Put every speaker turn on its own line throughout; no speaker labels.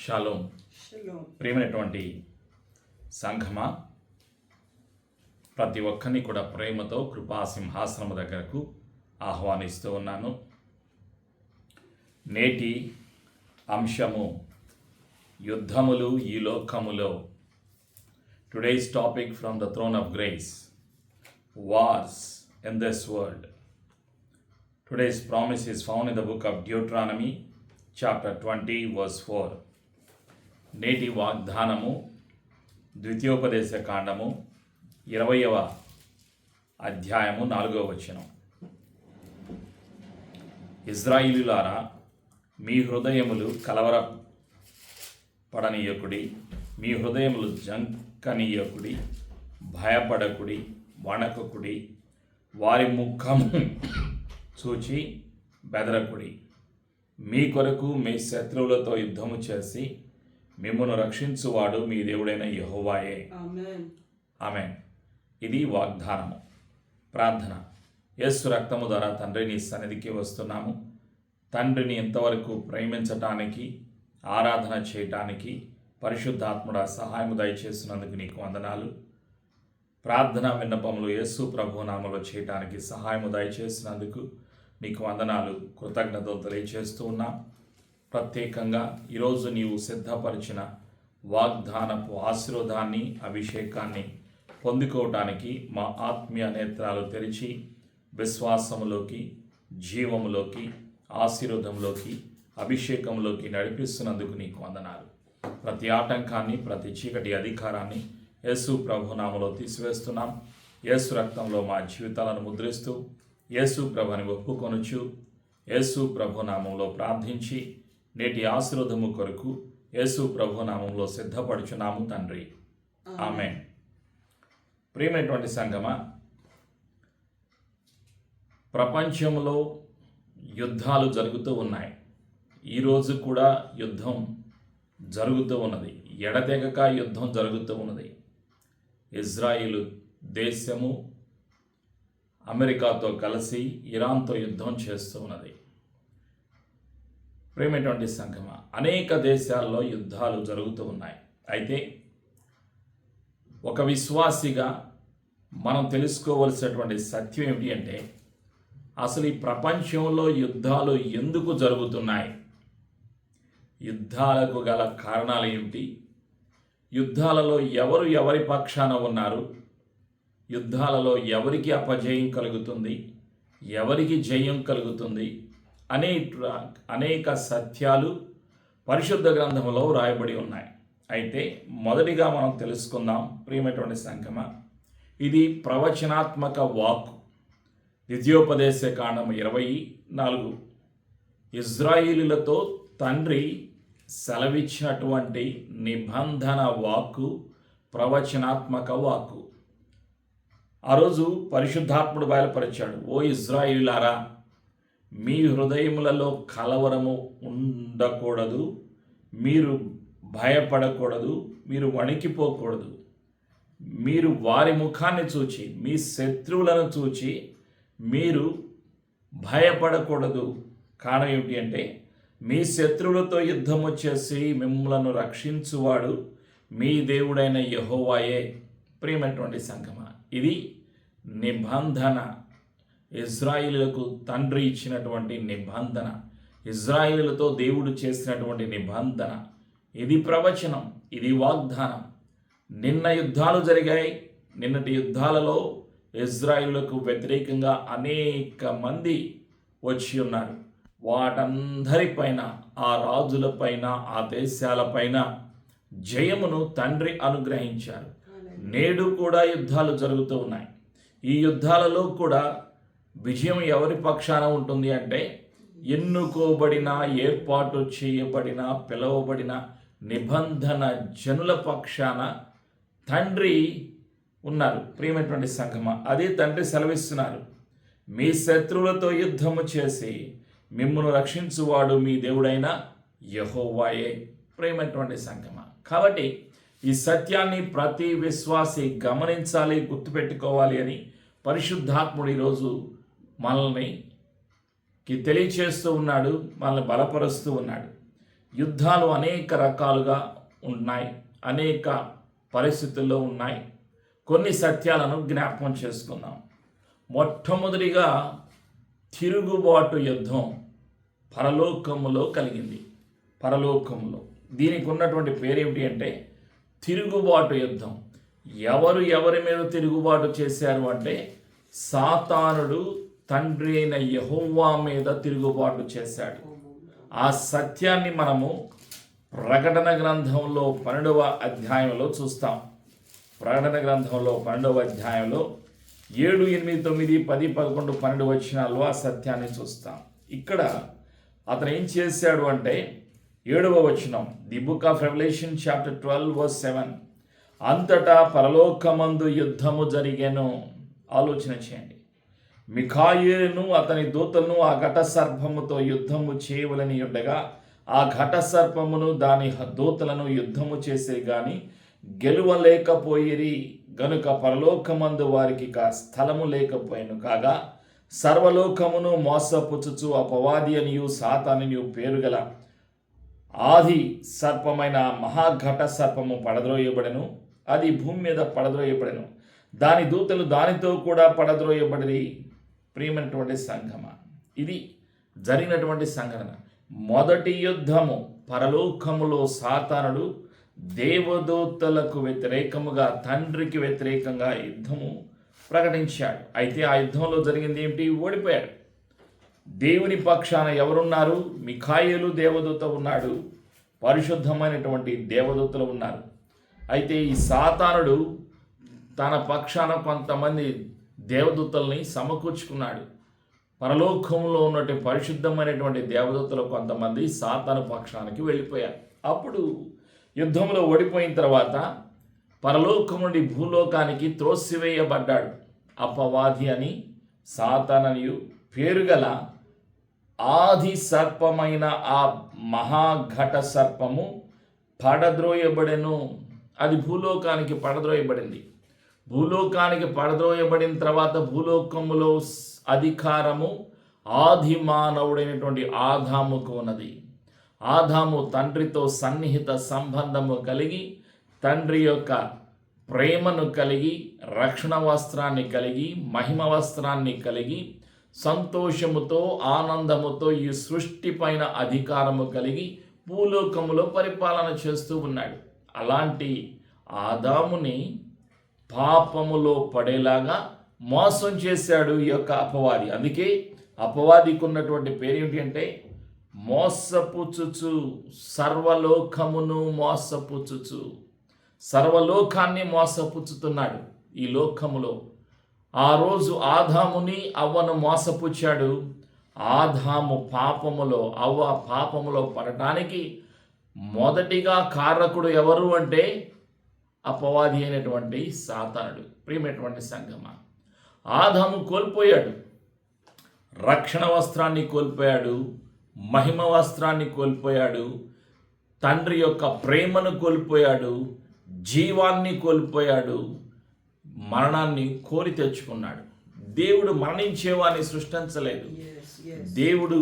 Shalom. ప్రియమైనటువంటి సంఘమా, ప్రతి ఒక్కరిని కూడా ప్రేమతో కృపా సింహాసనము దగ్గరకు ఆహ్వానిస్తూ ఉన్నాను. నేటి అంశము యుద్ధములు ఈ లోకములో. Today's topic from the throne of grace, wars in this world. Today's promise is found in the book of Deuteronomy, chapter 20, verse 4. నేటి వాగ్దానము ద్వితీయోపదేశ కాండము 20వ అధ్యాయము 4వ వచనం. ఇజ్రాయిలులారా, మీ హృదయములు కలవరపడనీయకుడి, మీ హృదయములు జంకనీయకుడి, భయపడకుడి, వణకకుడి, వారి ముఖము చూచి బెదరకుడి. మీ కొరకు మీ శత్రువులతో యుద్ధము చేసి మిమ్మును రక్షించువాడు మీ దేవుడైన యెహోవాయే. ఆమేన్. ఇది వాగ్దానము. ప్రార్థన. యేసు రక్తము ద్వారా తండ్రి, నీ సన్నిధికి వస్తున్నాము. తండ్రిని ఎంతవరకు ప్రేమించటానికి, ఆరాధన చేయటానికి పరిశుద్ధాత్ముడ సహాయము దయచేసినందుకు నీకు వందనాలు. ప్రార్థన విన్నపములు యేసు ప్రభు నామములో చేయటానికి సహాయము దయచేసినందుకు నీకు వందనాలు, కృతజ్ఞతలు తెలియచేస్తూ ఉన్నాం. ప్రత్యేకంగా ఈరోజు నీవు సిద్ధపరిచిన వాగ్దానపు ఆశీర్వాదాన్ని, అభిషేకాన్ని పొందుకోవటానికి మా ఆత్మీయ నేత్రాలు తెరిచి విశ్వాసములోకి, జీవములోకి, ఆశీర్వాదంలోకి, అభిషేకంలోకి నడిపిస్తున్నందుకు నీకు వందనాలు. ప్రతి ఆటంకాన్ని, ప్రతి చీకటి అధికారాన్ని యేసు ప్రభు నామములో తీసివేస్తున్నాం. యేసు రక్తంలో మా జీవితాలను ముద్రిస్తూ యేసు ప్రభుని ఒప్పుకొనుచు యేసు ప్రభు నామంలో ప్రార్థించి నేటి ఆశీర్వాదము కొరకు యేసు ప్రభు నామంలో సిద్ధపడుచున్నాము తండ్రి. ఆమేన్. ప్రియమైనటువంటి సంగమా, ప్రపంచంలో యుద్ధాలు జరుగుతూ ఉన్నాయి. ఈరోజు కూడా యుద్ధం జరుగుతూ ఉన్నది. ఎడతెగక యుద్ధం జరుగుతూ ఉన్నది. ఇజ్రాయిల్ దేశము అమెరికాతో కలిసి ఇరాన్తో యుద్ధం చేస్తూ ఉన్నది. ప్రియమైనటువంటి సంఘమా, అనేక దేశాల్లో యుద్ధాలు జరుగుతూ ఉన్నాయి. అయితే ఒక విశ్వాసిగా మనం తెలుసుకోవలసినటువంటి సత్యం ఏమిటి అంటే, అసలు ఈ ప్రపంచంలో యుద్ధాలు ఎందుకు జరుగుతున్నాయి, యుద్ధాలకు గల కారణాలు ఏమిటి, యుద్ధాలలో ఎవరు ఎవరి పక్షాన ఉన్నారు, యుద్ధాలలో ఎవరికి అపజయం కలుగుతుంది, ఎవరికి జయం కలుగుతుంది అనేక సత్యాలు పరిశుద్ధ గ్రంథంలో రాయబడి ఉన్నాయి. అయితే మొదటిగా మనం తెలుసుకుందాం ప్రియమైనటువంటి సంఘమా, ఇది ప్రవచనాత్మక వాక్కు. ద్వితీయోపదేశ కాండము 24. ఇజ్రాయిలీలతో తండ్రి సెలవిచ్చినటువంటి నిబంధన వాక్కు, ప్రవచనాత్మక వాక్కు. ఆ రోజు పరిశుద్ధాత్ముడు బయలుపరిచాడు, ఓ ఇజ్రాయిలీలారా, మీ హృదయములలో కలవరము ఉండకూడదు, మీరు భయపడకూడదు, మీరు వణికిపోకూడదు. మీరు వారి ముఖాన్ని చూచి, మీ శత్రువులను చూచి మీరు భయపడకూడదు. కారణం ఏమిటి అంటే, మీ శత్రువులతో యుద్ధము చేసి మిమ్మలను రక్షించువాడు మీ దేవుడైన యెహోవాయే. ప్రియమైనటువంటి సంఘమా, ఇది నిబంధన. ఇజ్రాయిలులకు తండ్రి ఇచ్చినటువంటి నిబంధన, ఇజ్రాయిలులతో దేవుడు చేసినటువంటి నిబంధన. ఇది ప్రవచనం, ఇది వాగ్దానం. నిన్న యుద్ధాలు జరిగాయి. నిన్నటి యుద్ధాలలో ఇజ్రాయిలులకు వ్యతిరేకంగా అనేక మంది వచ్చి ఉన్నారు. వాటందరిపైన, ఆ రాజులపైన, ఆ దేశాలపైన జయమును తండ్రి అనుగ్రహించారు. నేడు కూడా యుద్ధాలు జరుగుతూ ఉన్నాయి. ఈ యుద్ధాలలో కూడా విజయం ఎవరి పక్షాన ఉంటుంది అంటే, ఎన్నుకోబడిన, ఏర్పాటు చేయబడిన, పిలువబడిన నిబంధన జనుల పక్షాన తండ్రి ఉన్నారు. ప్రియమైనటువంటి సంఘమా, అదే తండ్రి సెలవిస్తున్నారు, మీ శత్రువులతో యుద్ధము చేసి మిమ్మును రక్షించువాడు మీ దేవుడైన యెహోవాయే. ప్రియమైనటువంటి సంఘమా, కాబట్టి ఈ సత్యాన్ని ప్రతి విశ్వాసి గమనించాలి, గుర్తుపెట్టుకోవాలి అని పరిశుద్ధాత్ముడు ఈరోజు మనల్ని తెలియచేస్తూ ఉన్నాడు, మనల్ని బలపరుస్తూ ఉన్నాడు. యుద్ధాలు అనేక రకాలుగా ఉన్నాయి, అనేక పరిస్థితుల్లో ఉన్నాయి. కొన్ని సత్యాలను జ్ఞాపకం చేసుకుందాం. మొట్టమొదటిగా తిరుగుబాటు యుద్ధం పరలోకములో కలిగింది. పరలోకములో దీనికి ఉన్నటువంటి పేరేమిటి అంటే తిరుగుబాటు యుద్ధం. ఎవరు ఎవరి మీద తిరుగుబాటు చేశారు అంటే సాతానుడు తండ్రి అయిన యెహోవా మీద తిరుగుబాటు చేశాడు. ఆ సత్యాన్ని మనము ప్రకటన గ్రంథంలో 12వ అధ్యాయంలో చూస్తాం. ప్రకటన గ్రంథంలో 12వ అధ్యాయంలో 7, 8, 9, 10, 11, 12 వచనాల్లో ఆ సత్యాన్ని చూస్తాం. ఇక్కడ అతను ఏం చేశాడు అంటే 7వ వచనం, the book of Revelation chapter 12 verse 7, అంతటా పరలోకమందు యుద్ధము జరిగెను. ఆలోచన చేయండి. మిఖాయేలును అతని దూతలను ఆ ఘట సర్పముతో యుద్ధము చేయవలని ఉండగా ఆ ఘట సర్పమును దాని దూతలను యుద్ధము చేసే గాని గెలువలేకపోయిరి గనుక పరలోకమందు వారికి స్థలము లేకపోయాను. కాగా సర్వలోకమును మోసపుచ్చుచు అపవాది అనియు సాతానియు పేరుగల ఆది సర్పమైన మహాఘట సర్పము పడద్రోయబడెను. అది భూమి మీద పడద్రోయబడెను. దాని దూతలు దానితో కూడా పడద్రోయబడి. ప్రియమైనటువంటి సంఘమా, ఇది జరిగినటువంటి సంఘటన. మొదటి యుద్ధము పరలోకములో సాతానుడు దేవదూతలకు వ్యతిరేకముగా, తండ్రికి వ్యతిరేకంగా యుద్ధము ప్రకటించాడు. అయితే ఆ యుద్ధంలో జరిగింది ఏమిటి? ఓడిపోయాడు. దేవుని పక్షాన ఎవరున్నారు? మిఖాయేలు దేవదూత ఉన్నాడు, పరిశుద్ధమైనటువంటి దేవదూతలు ఉన్నారు. అయితే ఈ సాతానుడు తన పక్షాన కొంతమంది దేవదూతల్ని సమకూర్చుకున్నాడు. పరలోకంలో ఉన్నటువంటి పరిశుద్ధమైనటువంటి దేవదూతలు కొంతమంది సాతాను పక్షానికి వెళ్ళిపోయారు. అప్పుడు యుద్ధంలో ఓడిపోయిన తర్వాత పరలోకం నుండి భూలోకానికి త్రోసివేయబడ్డాడు. అపవాది అని, సాతాననియు పేరుగల ఆది సర్పమైన ఆ మహాఘట సర్పము పడద్రోయబడెను. అది భూలోకానికి పడద్రోయబడింది. భూలోకానికి పడద్రోయబడిన తర్వాత భూలోకములో అధికారము ఆది మానవుడైనటువంటి ఆదాముకు ఉన్నది. ఆదాము తండ్రితో సన్నిహిత సంబంధము కలిగి, తండ్రి యొక్క ప్రేమను కలిగి, రక్షణ వస్త్రాన్ని కలిగి, మహిమ వస్త్రాన్ని కలిగి, సంతోషముతో ఆనందముతో ఈ సృష్టి పైన అధికారము కలిగి భూలోకములో పరిపాలన చేస్తూ ఉన్నాడు. అలాంటి ఆదాముని పాపములో పడేలాగా మోసం చేశాడు ఈ యొక్క అపవాది. అందుకే అపవాదికి ఉన్నటువంటి పేరేంటి అంటే మోసపుచ్చుచు, సర్వలోకమును మోసపుచ్చుచు. సర్వలోకాన్ని మోసపుచ్చుతున్నాడు ఈ లోకములో. ఆ రోజు ఆదాముని అవ్వను మోసపుచ్చాడు. ఆదాము పాపములో, అవ్వ పాపములో పడటానికి మొదటిగా కారకుడు ఎవరు అంటే అపవాది అయినటువంటి సాతానుడు. ప్రియమైనటువంటి సంగమా, ఆదాము కోల్పోయాడు, రక్షణ వస్త్రాన్ని కోల్పోయాడు, మహిమ వస్త్రాన్ని కోల్పోయాడు, తండ్రి యొక్క ప్రేమను కోల్పోయాడు, జీవాన్ని కోల్పోయాడు, మరణాన్ని కోరి తెచ్చుకున్నాడు. దేవుడు మరణించేవాడిని సృష్టించలేదు. దేవుడు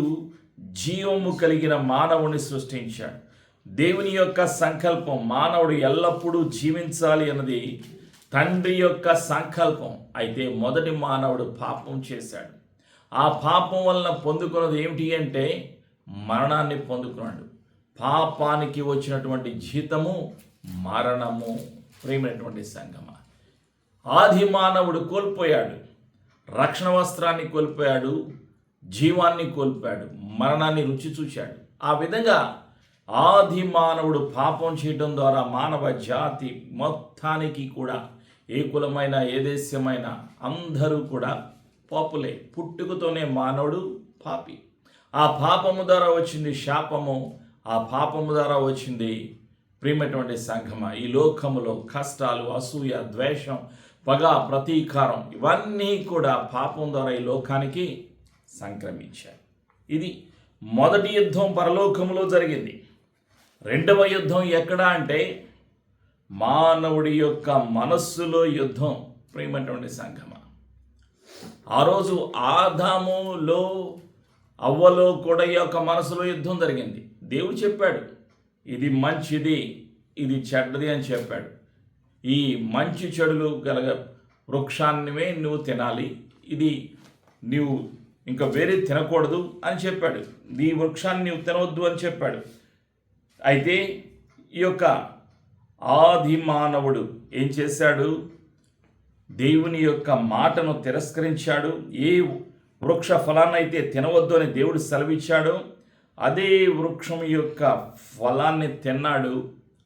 జీవము కలిగిన మానవుని సృష్టించాడు. దేవుని యొక్క సంకల్పం మానవుడు ఎల్లప్పుడూ జీవించాలి అన్నది తండ్రి యొక్క సంకల్పం. అయితే మొదటి మానవుడు పాపం చేశాడు. ఆ పాపం వలన పొందుకున్నది ఏమిటి అంటే మరణాన్ని పొందుకున్నాడు. పాపానికి వచ్చినటువంటి జీతము మరణము. ప్రియమైనటువంటి సంగమా, ఆది మానవుడు కోల్పోయాడు, రక్షణ వస్త్రాన్ని కోల్పోయాడు, జీవాన్ని కోల్పోయాడు, మరణాన్ని రుచి చూశాడు. ఆ విధంగా ఆది మానవుడు పాపం చేయడం ద్వారా మానవ జాతి మొత్తానికి కూడా, ఏ కులమైన ఏ దేశమైన అందరూ కూడా పాపులే. పుట్టుకతోనే మానవుడు పాపి. ఆ పాపము ద్వారా వచ్చింది శాపము, ఆ పాపము ద్వారా వచ్చింది ప్రియమైనటువంటి సంఘమా ఈ లోకములో కష్టాలు, అసూయ, ద్వేషం, పగ, ప్రతీకారం ఇవన్నీ కూడా పాపం ద్వారా ఈ లోకానికి సంక్రమించాయి. ఇది మొదటి యుద్ధం పరలోకములో జరిగింది. రెండవ యుద్ధం ఎక్కడ అంటే మానవుడి యొక్క మనస్సులో యుద్ధం. ప్రియమైనటువంటి సంఘమా, ఆ రోజు ఆదాములో అవ్వలో కూడా ఈ యొక్క మనసులో యుద్ధం జరిగింది. దేవుడు చెప్పాడు, ఇది మంచిది, ఇది చెడ్డది అని చెప్పాడు. ఈ మంచి చెడులు గల వృక్షాన్నివే నువ్వు తినాలి, ఇది నీవు ఇంకా వేరే తినకూడదు అని చెప్పాడు. ఈ వృక్షాన్ని నీవు తినవద్దు అని చెప్పాడు. అయితే ఈ యొక్క ఆది మానవుడు ఏం చేశాడు? దేవుని యొక్క మాటను తిరస్కరించాడు. ఏ వృక్ష ఫలాన్నైతే తినవద్దు అని దేవుడు సెలవిచ్చాడో అదే వృక్షం యొక్క ఫలాన్ని తిన్నాడు.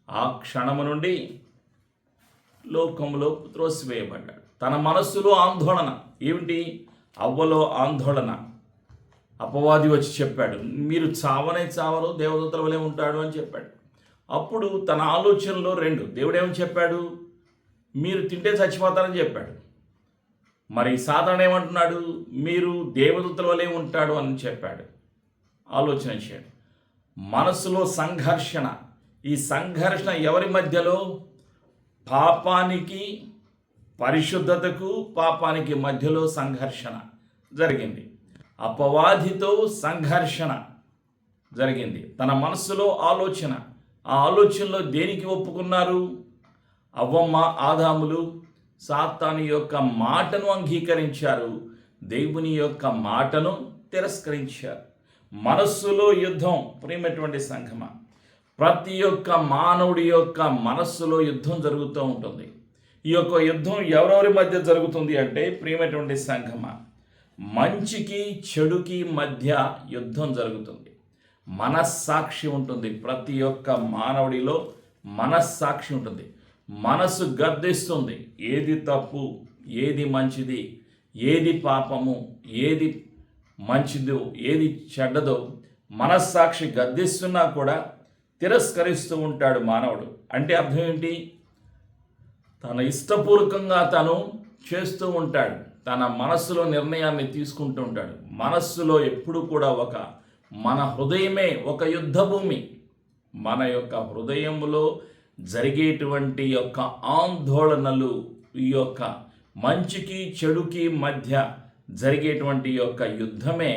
ఆ క్షణము నుండి లోకంలో త్రోసివేయబడ్డాడు. తన మనస్సులో ఆందోళన ఏమిటి? అవ్వలో ఆందోళన. అపవాది వచ్చి చెప్పాడు, మీరు చావనే చావరు, దేవదూతల వలె ఉంటాడు అని చెప్పాడు. అప్పుడు తన ఆలోచనలో రెండు. దేవుడు ఏమని చెప్పాడు? మీరు తింటే చచ్చిపోతారని చెప్పాడు. మరి సాతాను ఏమంటున్నాడు? మీరు దేవదూతల వలె ఉంటాడు అని చెప్పాడు. ఆలోచన చేయండి. మనసులో సంఘర్షణ. ఈ సంఘర్షణ ఎవరి మధ్యలో? పాపానికి పరిశుద్ధతకు, పాపానికి మధ్యలో సంఘర్షణ జరిగింది. అపవాదితో సంఘర్షణ జరిగింది. తన మనస్సులో ఆలోచన. ఆ ఆలోచనలో దేనికి ఒప్పుకున్నారు? అవ్వమ్మ ఆదాములు సాతాను యొక్క మాటను అంగీకరించారు, దేవుని యొక్క మాటను తిరస్కరించారు. మనస్సులో యుద్ధం. ప్రియమైనటువంటి సంఘమా, ప్రతి ఒక్క మానవుడి యొక్క మనస్సులో యుద్ధం జరుగుతూ ఉంటుంది. ఈ యొక్క యుద్ధం ఎవరెవరి మధ్య జరుగుతుంది అంటే, ప్రియమైనటువంటి సంఘమా, మంచికి చెడుకి మధ్య యుద్ధం జరుగుతుంది. మనస్సాక్షి ఉంటుంది. ప్రతి ఒక్క మానవుడిలో మనస్సాక్షి ఉంటుంది. మనసు గద్దిస్తుంది. ఏది తప్పు, ఏది మంచిది, ఏది పాపము, ఏది మంచిదో, ఏది చెడ్డదో మనస్సాక్షి గద్దిస్తున్నా కూడా తిరస్కరిస్తూ ఉంటాడు మానవుడు. అంటే అర్థం ఏంటి? తన ఇష్టపూర్వకంగా తను చేస్తూ ఉంటాడు. తన మనస్సులో నిర్ణయాన్ని తీసుకుంటూ ఉంటాడు. మనస్సులో ఎప్పుడు కూడా మన హృదయమే ఒక యుద్ధ భూమి. మన యొక్క హృదయంలో జరిగేటువంటి యొక్క ఆందోళనలు, ఈ యొక్క మంచికి చెడుకి మధ్య జరిగేటువంటి యొక్క యుద్ధమే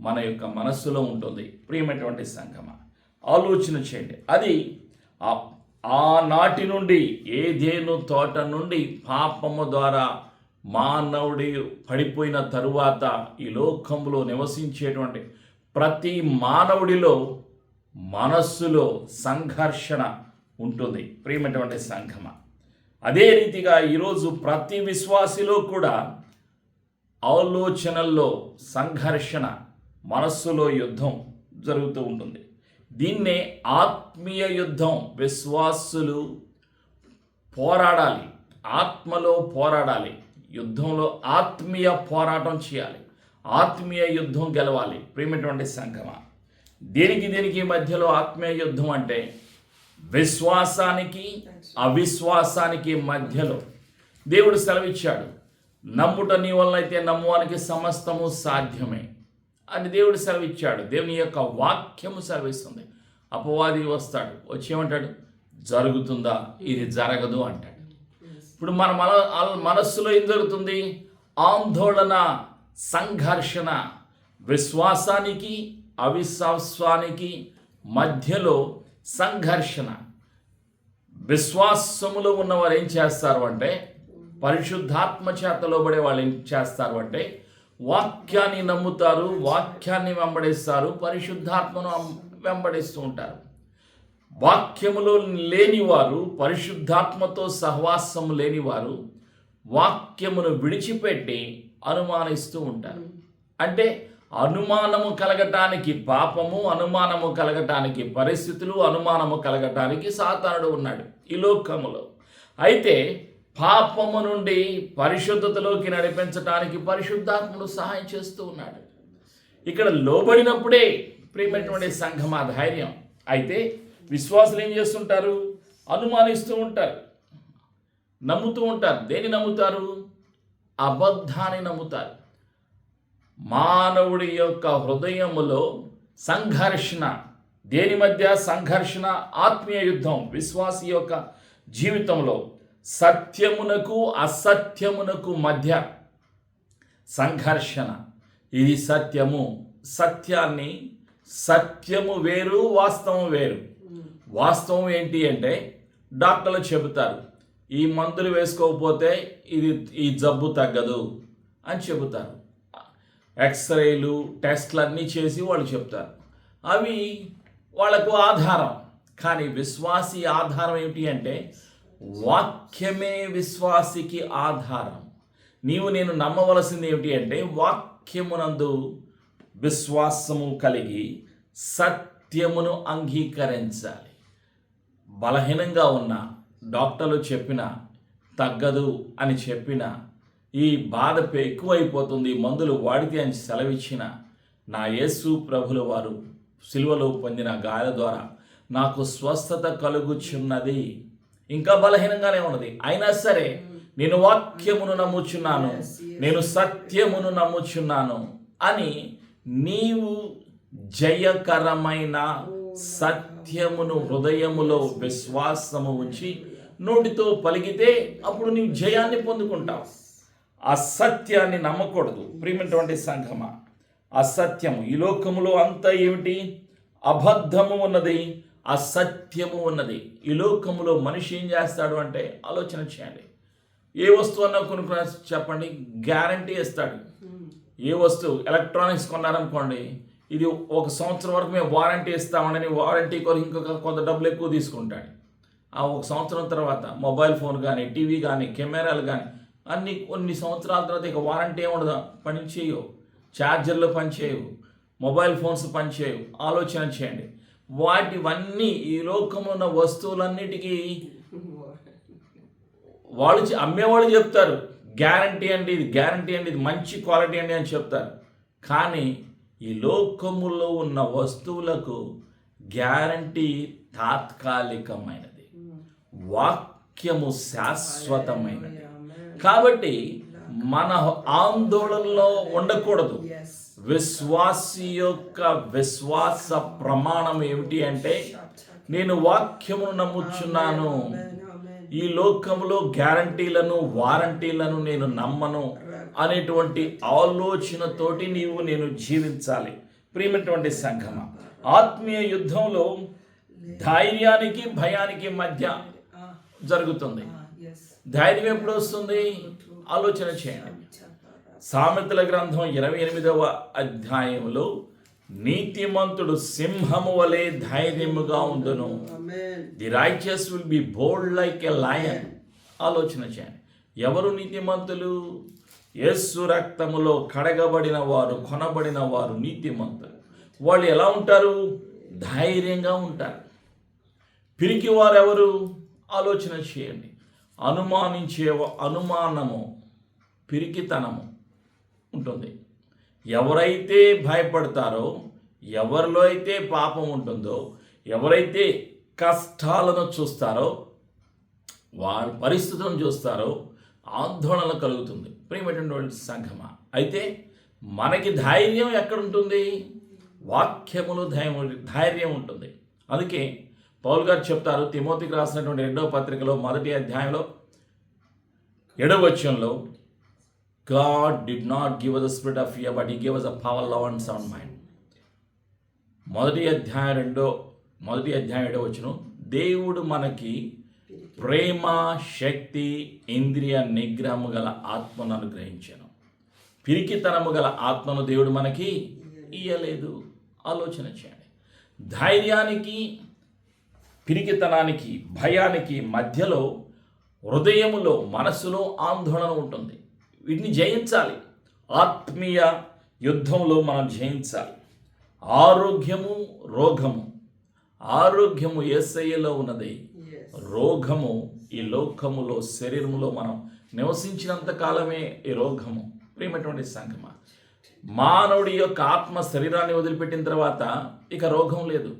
మన యొక్క మనస్సులో ఉంటుంది. ప్రియమైనటువంటి సంగమా, ఆలోచన చేయండి. అది ఆనాటి నుండి, ఏదేను తోట నుండి పాపము ద్వారా మానవుడి పడిపోయిన తరువాత ఈ లోకంలో నివసించేటువంటి ప్రతి మానవుడిలో మనస్సులో సంఘర్షణ ఉంటుంది. ప్రియమైనటువంటి సంఘమ, అదే రీతిగా ఈరోజు ప్రతి విశ్వాసిలో కూడా ఆలోచనల్లో సంఘర్షణ, మనస్సులో యుద్ధం జరుగుతూ ఉంటుంది. దీన్నే ఆత్మీయ యుద్ధం. విశ్వాసులు పోరాడాలి, ఆత్మలో పోరాడాలి, యుద్ధంలో ఆత్మీయ పోరాటం చేయాలి, ఆత్మీయ యుద్ధం గెలవాలి. ప్రియమైనటువంటి సంఘమ, దేనికి మధ్యలో ఆత్మీయ యుద్ధం అంటే విశ్వాసానికి అవిశ్వాసానికి మధ్యలో. దేవుడు సెలవిచ్చాడు, నమ్ముట నీ వలనైతే నమ్మువానికి సమస్తము సాధ్యమే అని దేవుడు సెలవిచ్చాడు. దేవుని యొక్క వాక్యము సెలవిస్తుంది. అపవాది వస్తాడు, వచ్చి ఏమంటాడు? జరుగుతుందా? ఇది జరగదు అంటాడు. ఇప్పుడు మన మనస్సులో ఏం జరుగుతుంది? ఆందోళన, సంఘర్షణ. విశ్వాసానికి అవిశ్వాసానికి మధ్యలో సంఘర్షణ. విశ్వాసములో ఉన్నవారు ఏం చేస్తారు అంటే, పరిశుద్ధాత్మ చేత లోబడే వాళ్ళు ఏం చేస్తారు అంటే, వాక్యాన్ని నమ్ముతారు, వాక్యాన్ని వెంబడిస్తారు, పరిశుద్ధాత్మను వెంబడిస్తూ ఉంటారు. వాక్యములో లేనివారు, పరిశుద్ధాత్మతో సహవాసం లేనివారు వాక్యమును విడిచిపెట్టి అనుమానిస్తూ ఉంటారు. అంటే అనుమానము కలగటానికి పాపము, అనుమానము కలగటానికి పరిస్థితులు, అనుమానము కలగటానికి సాతానుడు ఉన్నాడు ఈ లోకములో. అయితే పాపము నుండి పరిశుద్ధతలోకి నడిపించడానికి పరిశుద్ధాత్ముడు సహాయం చేస్తూ ఉన్నాడు. ఇక్కడ లోబడినప్పుడే ప్రియమైనటువంటి సంఘమా ధైర్యం. అయితే విశ్వాసులు ఏం చేస్తుంటారు? అనుమానిస్తూ ఉంటారు, నమ్ముతూ ఉంటారు. దేని నమ్ముతారు? అబద్ధాన్ని నమ్ముతారు. మానవుడి యొక్క హృదయములో సంఘర్షణ. దేని మధ్య సంఘర్షణ? ఆత్మీయ యుద్ధం. విశ్వాసి యొక్క జీవితంలో సత్యమునకు అసత్యమునకు మధ్య సంఘర్షణ. ఇది సత్యము, సత్యాన్ని, సత్యము వేరు, వాస్తవం వేరు. వాస్తవం ఏంటి అంటే డాక్టర్లు చెబుతారు, ఈ మందులు వేసుకోకపోతే ఈ జబ్బు తగ్గదు అని చెబుతారు. ఎక్స్రేలు టెస్ట్లు అన్నీ చేసి వాళ్ళు చెప్తారు. అవి వాళ్ళకు ఆధారం. కానీ విశ్వాసి ఆధారం ఏమిటి అంటే వాక్యమే విశ్వాసికి ఆధారం. నేను నమ్మవలసింది ఏమిటి అంటే వాక్యమునందు విశ్వాసము కలిగి సత్యమును అంగీకరించాలి. బలహీనంగా ఉన్న డాక్టర్లు చెప్పినా తగ్గదు అని చెప్పినా, ఈ బాధ ఎక్కువైపోతుంది మందులు వాడితే అని సెలవిచ్చిన నా యేసు ప్రభుల వారు సిలువలో పొందిన గాయాల ద్వారా నాకు స్వస్థత కలుగుచున్నది. ఇంకా బలహీనంగానే ఉన్నది, అయినా సరే నేను వాక్యమును నమ్ముచున్నాను, నేను సత్యమును నమ్ముచున్నాను అని నీవు జయకరమైన సత్యమును హృదయములో విశ్వాసము ఉంచి నోటితో పలికితే అప్పుడు నీవు జయాన్ని పొందుకుంటావు. అసత్యాన్ని నమ్మకూడదు ప్రియమైనటువంటి సంఘమా. అసత్యము ఈ లోకములో అంతా ఏమిటి? అబద్ధము ఉన్నది, అసత్యము ఉన్నది. ఈ లోకములో మనిషి ఏం చేస్తాడు అంటే ఆలోచన చేయండి. ఏ వస్తువు అన్నా కొనుక్కున్నా చెప్పండి, గ్యారంటీ ఇస్తాడు. ఏ వస్తువు ఎలక్ట్రానిక్స్ కొన్నారనుకోండి, ఇది 1 సంవత్సరం వరకు మేము వారంటీ ఇస్తామని వారంటీ కొరకు ఇంకొక కొంత డబ్బులు ఎక్కువ తీసుకుంటాడు. ఆ 1 సంవత్సరం తర్వాత మొబైల్ ఫోన్ కానీ, టీవీ కానీ, కెమెరాలు కానీ అన్నీ కొన్ని సంవత్సరాల తర్వాత ఇక వారంటీ ఏముండదు, పనిచేయవు. ఛార్జర్లు పనిచేయవు, మొబైల్ ఫోన్స్ పనిచేయవు. ఆలోచన చేయండి. వాటివన్నీ ఈ లోకంలో ఉన్న వస్తువులన్నిటికీ వాళ్ళు అమ్మేవాళ్ళు చెప్తారు గ్యారంటీ అండి, ఇది గ్యారంటీ అండి, ఇది మంచి క్వాలిటీ అండి అని చెప్తారు. కానీ ఈ లోకములో ఉన్న వస్తువులకు గ్యారంటీ తాత్కాలికమైనది, వాక్యము శాశ్వతమైనది. కాబట్టి మన ఆందోళనలో ఉండకూడదు. విశ్వాసి యొక్క విశ్వాస ప్రమాణం ఏమిటి అంటే నేను వాక్యమును నమ్ముచున్నాను, ఈ లోకంలో గ్యారంటీలను వారంటీలను నేను నమ్మను అనేటువంటి ఆలోచనతోటి నేను జీవించాలి. ప్రియమైనటువంటి సంఘమ, ఆత్మీయ యుద్ధంలో ధైర్యానికి భయానికి మధ్య జరుగుతుంది. ధైర్యం ఎప్పుడు వస్తుంది? ఆలోచన చేయండి. సామెతల గ్రంథం 28వ అధ్యాయంలో నీతిమంతుడు సింహము వలె ధైర్యముగా ఉండును. The righteous will be bold like a lion. ఆలోచన చేయండి. ఎవరు నీతిమంతులు? యేసు రక్తములో కడగబడిన వారు, కొనబడిన వారు నీతిమంతులు. వాళ్ళు ఎలా ఉంటారు? ధైర్యంగా ఉంటారు. పిరికి వారు ఎవరు? ఆలోచన చేయండి. అనుమానము, పిరికితనము ఉంటుంది. ఎవరైతే భయపడతారో, ఎవరిలో అయితే పాపం ఉంటుందో, ఎవరైతే కష్టాలను చూస్తారో, వారి పరిస్థితులను చూస్తారో ఆందోళన కలుగుతుంది. ప్రియమైనటువంటి సంఘమా, అయితే మనకి ధైర్యం ఎక్కడుంటుంది? వాక్యములో ధైర్యం ఉంటుంది. అందుకే పౌలు గారు చెప్తారు తిమోతికి రాసినటువంటి 2వ పత్రికలో 1వ అధ్యాయంలో 7వ వచనంలో, God did not give us a spirit of fear, but He gave us a power, love and sound mind. 1వ అధ్యాయం 7వ వచనం, దేవుడు మనకి ప్రేమ, శక్తి, ఇంద్రియ నిగ్రహము గల ఆత్మను అనుగ్రహించాను. పిరికితనము గల ఆత్మను దేవుడు మనకి ఇయ్యలేదు. ఆలోచన చేయండి. ధైర్యానికి, పిరికితనానికి, భయానికి మధ్యలో హృదయములో, మనసులో ఆందోళన ఉంటుంది. వీటిని జయించాలి. ఆత్మీయ యుద్ధంలో మనం జయించాలి. ఆరోగ్యము, రోగము. ఆరోగ్యము యేసయ్యలో ఉన్నది, రోగము ఈ లోకములో, శరీరములో మనం నివసించినంత కాలమే ఈ రోగము. ప్రియమైనటువంటి సంఘమా, మానవుడి యొక్క ఆత్మ శరీరాన్ని వదిలిపెట్టిన తర్వాత ఇక రోగం లేదు.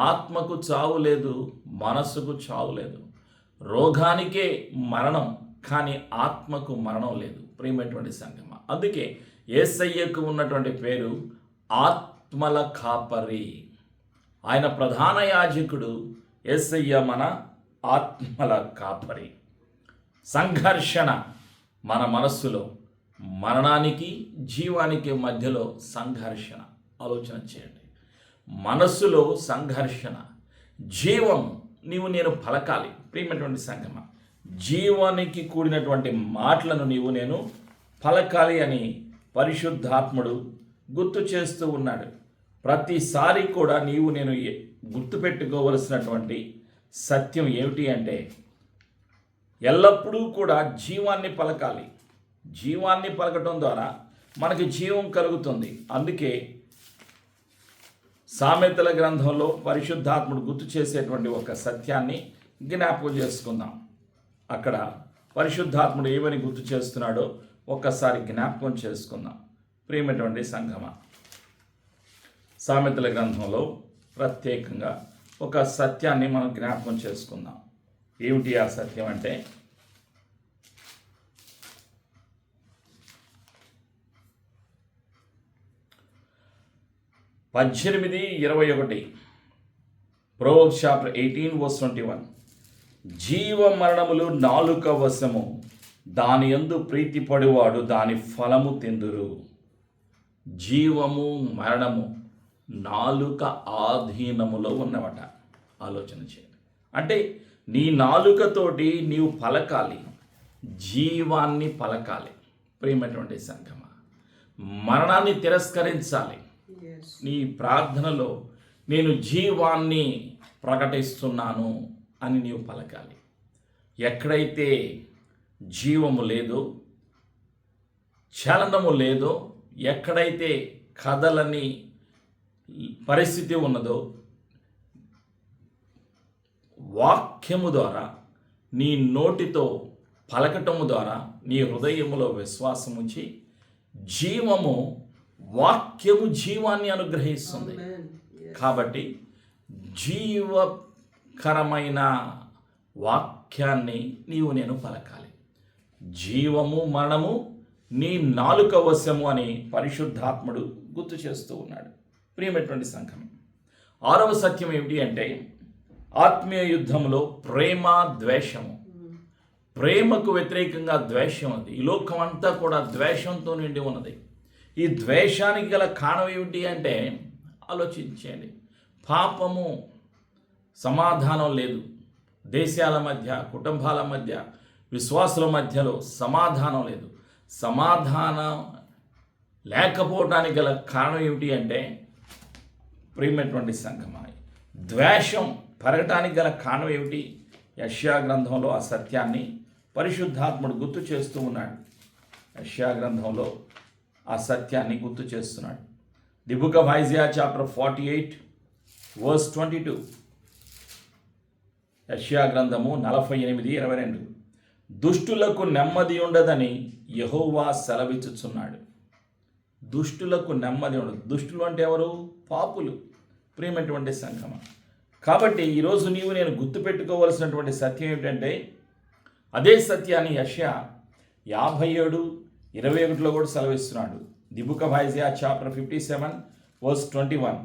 ఆత్మకు చావు లేదు, మనస్సుకు చావు లేదు. రోగానికే మరణం, కానీ ఆత్మకు మరణం లేదు. ప్రియమైనటువంటి సంఘమా, అందుకే యేసయ్యకు ఉన్నటువంటి పేరు ఆత్మల కాపరి. ఆయన ప్రధాన యాజకుడు. యేసయ్య మన ఆత్మల కాపరి. సంఘర్షణ మన మనస్సులో, మరణానికి జీవానికి మధ్యలో సంఘర్షణ. ఆలోచన చేయండి. మనస్సులో సంఘర్షణ, జీవం నీవు నేను పలకాలి. ప్రియమైనటువంటి సంగమ, జీవానికి కూడినటువంటి మాటలను నీవు నేను పలకాలి అని పరిశుద్ధాత్ముడు గుర్తు చేస్తూ ఉన్నాడు. ప్రతిసారి కూడా నీవు నేను గుర్తుపెట్టుకోవలసినటువంటి సత్యం ఏమిటి అంటే, ఎల్లప్పుడూ కూడా జీవాన్ని పలకాలి. జీవాన్ని పలకటం ద్వారా మనకి జీవం కలుగుతుంది. అందుకే సామెతల గ్రంథంలో పరిశుద్ధాత్ముడు గుర్తు చేసేటువంటి ఒక సత్యాన్ని జ్ఞాపకం చేసుకుందాం. అక్కడ పరిశుద్ధాత్ముడు ఏమని గుర్తు చేస్తున్నాడో ఒక్కసారి జ్ఞాపకం చేసుకుందాం. ప్రియమైనటువంటి సంగమ, సామెతల గ్రంథంలో ప్రత్యేకంగా ఒక సత్యాన్ని మనం జ్ఞాపకం చేసుకుందాం. ఏమిటి ఆ సత్యం అంటే, పద్దెనిమిది 21 Proverbs chapter 18 verse 21. జీవ మరణములు నాలుక వశము, దాని యందు ప్రీతిపడువాడు దాని ఫలము తిందురు. జీవము మరణము నాలుక ఆధీనములో ఉన్నవట. ఆలోచన చేయండి. అంటే నీ నాలుకతోటి నీవు పలకాలి, జీవాన్ని పలకాలి. ప్రియమైనటువంటి సంగమ, మరణాన్ని తిరస్కరించాలి. నీ ప్రార్థనలో నేను జీవాన్ని ప్రకటిస్తున్నాను అని నీవు పలకాలి. ఎక్కడైతే జీవము లేదో, చలనము లేదో, ఎక్కడైతే కదలని పరిస్థితి ఉన్నదో, వాక్యము ద్వారా నీ నోటితో పలకటము ద్వారా నీ హృదయములో విశ్వాసం ఉంచి, జీవము వాక్యము జీవాన్ని అనుగ్రహిస్తుంది. కాబట్టి జీవకరమైన వాక్యాన్ని నీవు నేను పలకాలి. జీవము మరణము నీ నాలుక వశము అని పరిశుద్ధాత్ముడు గుర్తు చేస్తూ ఉన్నాడు. ప్రియమైనటువంటి సంఘం, 6వ సత్యం ఏమిటి అంటే, ఆత్మీయ యుద్ధంలో ప్రేమ ద్వేషము. ప్రేమకు వ్యతిరేకంగా ద్వేషం ఉంది. ఈ లోకం అంతా కూడా ద్వేషంతో నిండి ఉన్నది. ఈ ద్వేషానికి గల కారణం ఏమిటి అంటే, ఆలోచించండి. పాపము, సమాధానం లేదు. దేశాల మధ్య, కుటుంబాల మధ్య, విశ్వాసుల మధ్యలో సమాధానం లేదు. సమాధానం లేకపోవడానికి గల కారణం ఏమిటి అంటే, ప్రియమైనటువంటి సంఘమా, ద్వేషం పెరగటానికి గల కారణం ఏమిటి? యెషయా గ్రంథంలో ఆ సత్యాన్ని పరిశుద్ధాత్ముడు గుర్తు చేస్తూ ఉన్నాడు. యెషయా గ్రంథంలో ఆ సత్యాన్ని గుర్తు చేస్తున్నాడు. The book of Isaiah chapter 48 verse 22. యెషయా గ్రంథము 48:22. దుష్టులకు నెమ్మది ఉండదని యెహోవా సెలవిచ్చుచున్నాడు. దుష్టులకు నెమ్మది ఉండదు. దుష్టులు అంటే ఎవరు? పాపులు. ప్రియమైనటువంటి సంఘమ, కాబట్టి ఈరోజు నీవు నేను గుర్తుపెట్టుకోవాల్సినటువంటి సత్యం ఏమిటంటే, అదే సత్యాన్ని యెషయా 57:21 కూడా సెలవిస్తున్నాడు. The book of Isaiah chapter 57 verse 21.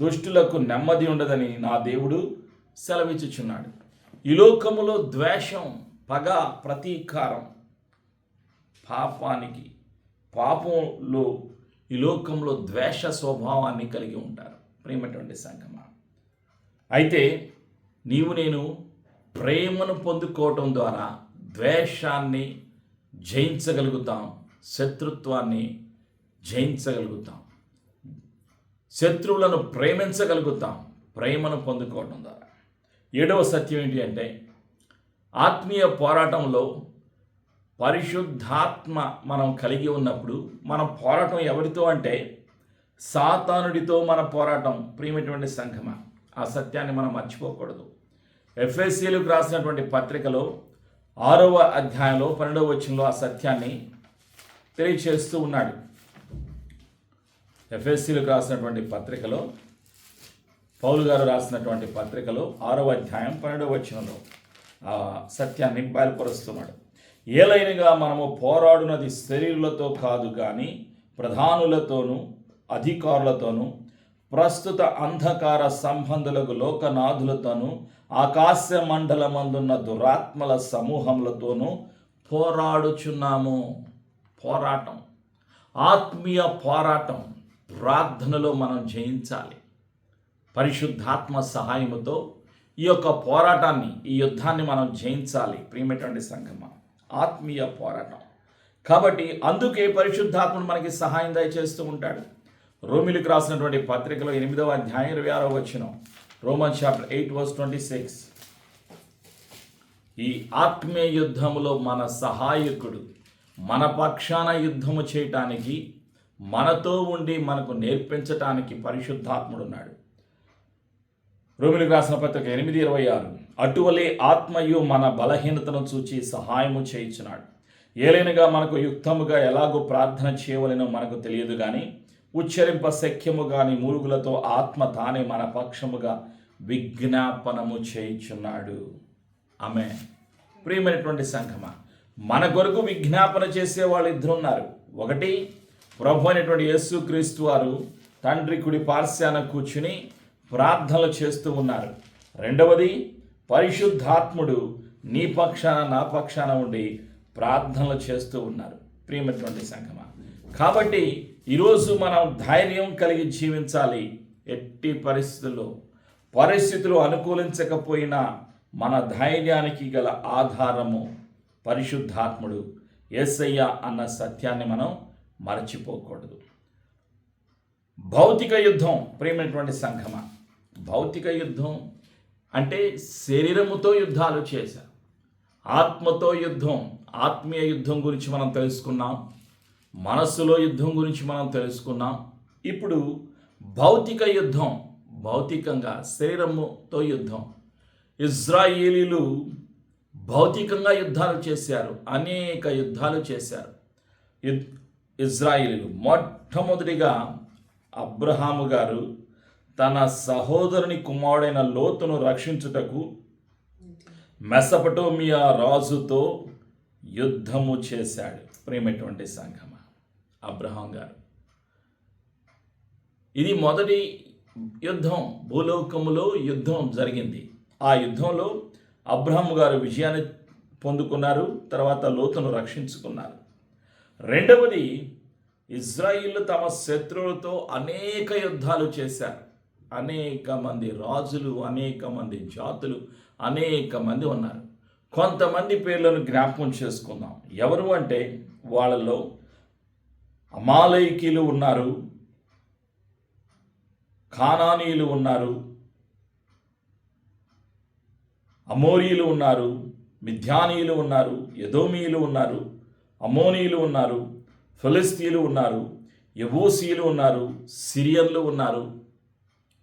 దుష్టులకు నెమ్మది ఉండదని నా దేవుడు సెలవిచ్చుచున్నాడు. ఈ లోకములో ద్వేషం, పగ, ప్రతీకారం, పాపానికి, పాపంలో ఈ లోకంలో ద్వేష స్వభావాన్ని కలిగి ఉంటారు. ప్రేమటువంటి సంగమా, అయితే నీవు నేను ప్రేమను పొందుకోవటం ద్వారా ద్వేషాన్ని జయించగలుగుతాం, శత్రుత్వాన్ని జయించగలుగుతాం, శత్రువులను ప్రేమించగలుగుతాం ప్రేమను పొందుకోవడం ద్వారా. 7వ సత్యం ఏంటి అంటే, ఆత్మీయ పోరాటంలో పరిశుద్ధాత్మ మనం కలిగి ఉన్నప్పుడు మన పోరాటం ఎవరితో అంటే, సాతానుడితో మన పోరాటం. ప్రియమైనటువంటి సంఘమ, ఆ సత్యాన్ని మనం మర్చిపోకూడదు. ఎఫెసీయులకు రాసినటువంటి పత్రికలో 6వ అధ్యాయంలో 12వ వచనంలో ఆ సత్యాన్ని తెలియచేస్తూ ఉన్నాడు. ఎఫెసీయులకు రాసినటువంటి పత్రికలో, పౌలు గారు రాసినటువంటి పత్రికలో 6వ అధ్యాయం 12వ వచనంలో ఆ సత్యాన్ని బయలుపరుస్తున్నాడు. ఏలైనగా మనము పోరాడునది శరీరులతో కాదు కానీ ప్రధానులతోనూ అధికారులతోనూ ప్రస్తుత అంధకార సంబంధులకు లోకనాథులతోనూ ఆకాశ మండలమందున్న దురాత్మల సమూహములతోనూ పోరాడుచున్నాము. పోరాటం, ఆత్మీయ పోరాటం, ప్రార్థనలో మనం జయించాలి. పరిశుద్ధాత్మ సహాయముతో ఈ యొక్క పోరాటాన్ని, ఈ యుద్ధాన్ని మనం జయించాలి. ప్రియమైనటువంటి సంఘమా, ఆత్మీయ పోరాటం కాబట్టి అందుకే పరిశుద్ధాత్ముడు మనకి సహాయం దయచేస్తూ ఉంటాడు. రోమిలకు రాసినటువంటి పత్రికలో 8వ అధ్యాయం 26వ వచనం, రోమన్ చాప్టర్ 8:26, ఈ ఆత్మీయ యుద్ధములో మన సహాయకుడు మన పక్షాన యుద్ధము చేయటానికి, మనతో ఉండి మనకు నేర్పించటానికి పరిశుద్ధాత్ముడు ఉన్నాడు. రోమిలకు రాసిన పత్రిక 8:26, అటువలే ఆత్మయు మన బలహీనతను చూచి సహాయము చేయించున్నాడు. ఏలైనగా మనకు యుక్తముగా ఎలాగో ప్రార్థన చేయవలెనో మనకు తెలియదు కానీ ఉచ్చరింప శక్యము గాని మూలుగులతో ఆత్మ తానే మన పక్షముగా విజ్ఞాపనము చేయించున్నాడు. ఆమె ప్రియమైనటువంటి సంఘమా, మన కొరకు విజ్ఞాపన చేసే వాళ్ళు ఇద్దరు ఉన్నారు. ఒకటి, ప్రభు అయినటువంటి యేసుక్రీస్తు వారు తండ్రి కుడి పార్శ్యాన కూర్చుని ప్రార్థనలు చేస్తూ ఉన్నారు. రెండవది, పరిశుద్ధాత్ముడు నీ పక్షాన నా పక్షాన ఉండి ప్రార్థనలు చేస్తూ ఉన్నారు. ప్రియమైనటువంటి సంఘమా, కాబట్టి ఈరోజు మనం ధైర్యం కలిగి జీవించాలి. ఎట్టి పరిస్థితులు అనుకూలించకపోయినా మన ధైర్యానికి గల ఆధారము పరిశుద్ధాత్ముడు, యేసయ్య అన్న సత్యాన్ని మనం మరచిపోకూడదు. భౌతిక యుద్ధం, ప్రియమైనటువంటి సంఘమా, భౌతిక యుద్ధం అంటే శరీరముతో యుద్ధాలు చేశారు. ఆత్మతో యుద్ధం, ఆత్మీయ యుద్ధం గురించి మనం తెలుసుకున్నాం. మనస్సులో యుద్ధం గురించి మనం తెలుసుకున్నాం. ఇప్పుడు భౌతిక యుద్ధం, భౌతికంగా శరీరముతో యుద్ధం. ఇజ్రాయేలీలు భౌతికంగా యుద్ధాలు చేశారు, అనేక యుద్ధాలు చేశారు. ఇజ్రాయేలీలు మొట్టమొదటిగా అబ్రహాము గారు తన సహోదరుని కుమారుడైన లోతును రక్షించుటకు మెసపటోమియా రాజుతో యుద్ధము చేశాడు. ప్రియమైనటువంటి సంఘమా, అబ్రహాం గారు, ఇది మొదటి యుద్ధం. భూలోకములో యుద్ధం జరిగింది. ఆ యుద్ధంలో అబ్రహాము గారు విజయాన్ని పొందుకున్నారు. తర్వాత లోతును రక్షించుకున్నారు. రెండవది, ఇజ్రాయిల్ తమ శత్రువులతో అనేక యుద్ధాలు చేశారు. అనేక మంది రాజులు, అనేక మంది జాతులు, అనేక మంది ఉన్నారు. కొంతమంది పేర్లను జ్ఞాపకం చేసుకుందాం. ఎవరు అంటే వాళ్ళలో అమాలేకీలు ఉన్నారు, కానానీయులు ఉన్నారు, అమోరీయులు ఉన్నారు, మిద్యానీయులు ఉన్నారు, ఎదోమీయులు ఉన్నారు, అమోనీయులు ఉన్నారు, ఫిలిస్తీయులు ఉన్నారు, యెబూసీయులు ఉన్నారు, సిరియన్లు ఉన్నారు.